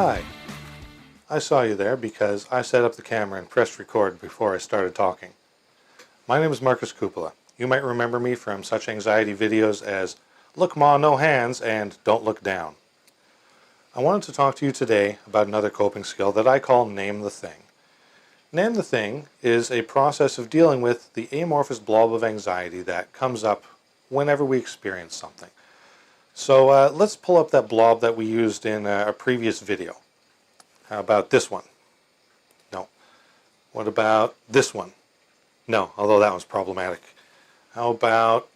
Hi. I saw you there because I set up the camera and pressed record before I started talking. My name is Marcus Cupola. You might remember me from such anxiety videos as Look Ma, No Hands and Don't Look Down. I wanted to talk to you today about another coping skill that I call Name the Thing. Name the Thing is a process of dealing with the amorphous blob of anxiety that comes up whenever we experience something. So let's pull up that blob that we used in a previous video. How about this one? No. What about this one? No, although that one's problematic. How about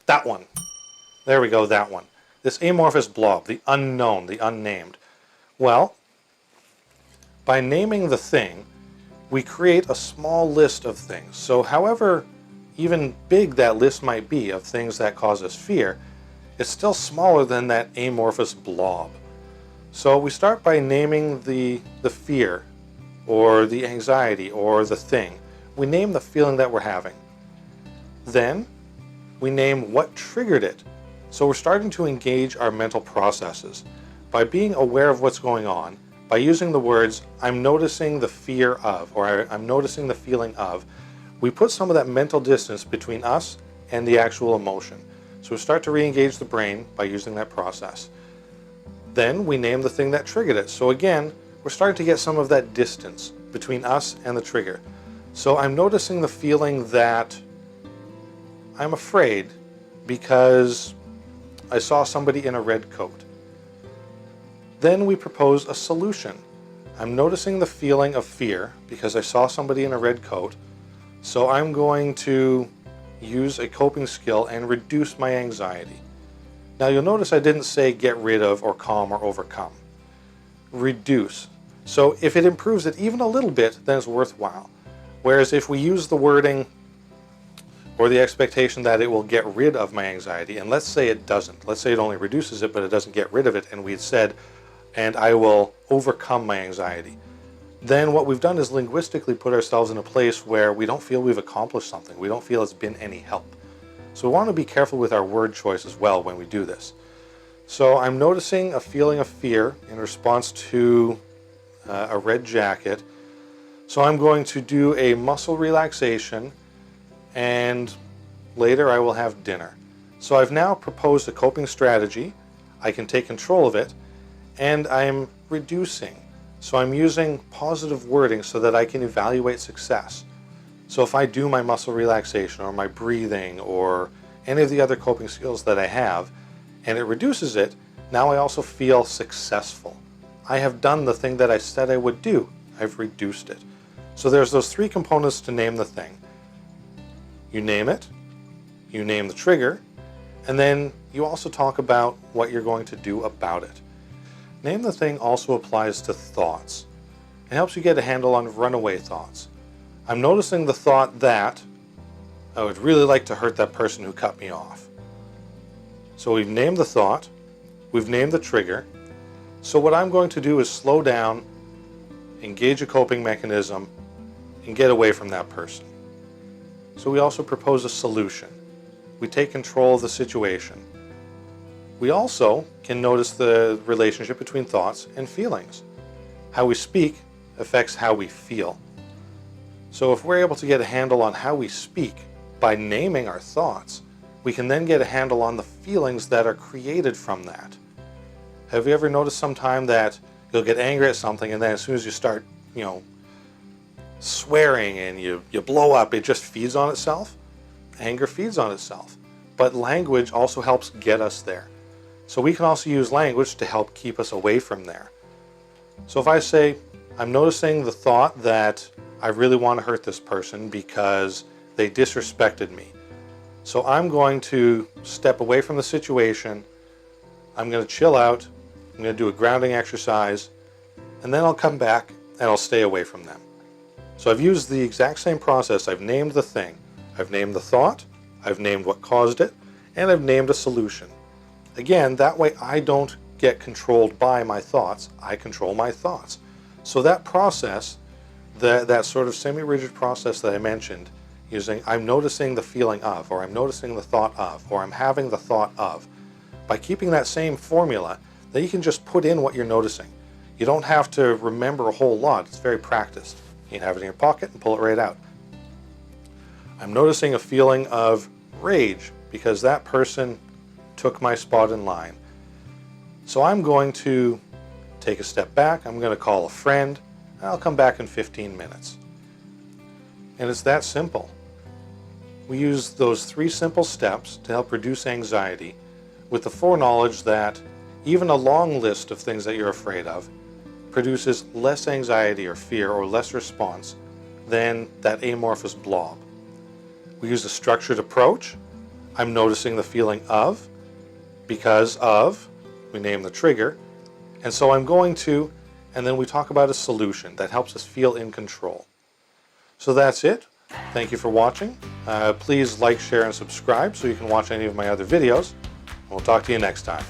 that one? There we go, that one. This amorphous blob, the unknown, the unnamed. Well, by naming the thing, we create a small list of things. So however even big that list might be of things that cause us fear, it's still smaller than that amorphous blob. So we start by naming the fear, or the anxiety, or the thing. We name the feeling that we're having. Then we name what triggered it. So we're starting to engage our mental processes. By being aware of what's going on, by using the words, I'm noticing the fear of, or I'm noticing the feeling of, we put some of that mental distance between us and the actual emotion. So we start to re-engage the brain by using that process. Then we name the thing that triggered it. So again, we're starting to get some of that distance between us and the trigger. So I'm noticing the feeling that I'm afraid because I saw somebody in a red coat. Then we propose a solution. I'm noticing the feeling of fear because I saw somebody in a red coat. So I'm going to use a coping skill and reduce my anxiety. Now you'll notice I didn't say get rid of or calm or overcome. Reduce. So if it improves it even a little bit, then it's worthwhile. Whereas if we use the wording or the expectation that it will get rid of my anxiety, and let's say it doesn't. Let's say it only reduces it, but it doesn't get rid of it, and we had said, and I will overcome my anxiety. Then what we've done is linguistically put ourselves in a place where we don't feel we've accomplished something. We don't feel it's been any help. So we want to be careful with our word choice as well when we do this. So I'm noticing a feeling of fear in response to a red jacket. So I'm going to do a muscle relaxation, and later I will have dinner. So I've now proposed a coping strategy. I can take control of it, and I'm reducing. So I'm using positive wording so that I can evaluate success. So if I do my muscle relaxation or my breathing or any of the other coping skills that I have, and it reduces it, now I also feel successful. I have done the thing that I said I would do. I've reduced it. So there's those three components to name the thing. You name it, you name the trigger, and then you also talk about what you're going to do about it. Name the thing also applies to thoughts. It helps you get a handle on runaway thoughts. I'm noticing the thought that I would really like to hurt that person who cut me off. So we've named the thought, we've named the trigger. So what I'm going to do is slow down, engage a coping mechanism, and get away from that person. So we also propose a solution. We take control of the situation. We also can notice the relationship between thoughts and feelings. How we speak affects how we feel. So if we're able to get a handle on how we speak by naming our thoughts, we can then get a handle on the feelings that are created from that. Have you ever noticed sometime that you'll get angry at something, and then as soon as you start, swearing and you blow up, it just feeds on itself? Anger feeds on itself. But language also helps get us there. So we can also use language to help keep us away from there. So if I say, I'm noticing the thought that I really want to hurt this person because they disrespected me. So I'm going to step away from the situation. I'm going to chill out. I'm going to do a grounding exercise. And then I'll come back and I'll stay away from them. So I've used the exact same process. I've named the thing. I've named the thought. I've named what caused it. And I've named a solution. Again, that way I don't get controlled by my thoughts. I control my thoughts. So that process, that sort of semi-rigid process that I mentioned, using I'm noticing the feeling of, or I'm noticing the thought of, or I'm having the thought of, by keeping that same formula, then you can just put in what you're noticing. You don't have to remember a whole lot. It's very practiced. You can have it in your pocket and pull it right out. I'm noticing a feeling of rage because that person took my spot in line. So I'm going to take a step back. I'm going to call a friend. And I'll come back in 15 minutes. And it's that simple. We use those 3 simple steps to help reduce anxiety with the foreknowledge that even a long list of things that you're afraid of produces less anxiety or fear or less response than that amorphous blob. We use a structured approach. I'm noticing the feeling of, because of, we name the trigger, and so I'm going to, and then we talk about a solution that helps us feel in control. So that's it. Thank you for watching. Please like, share, and subscribe so you can watch any of my other videos. We'll talk to you next time.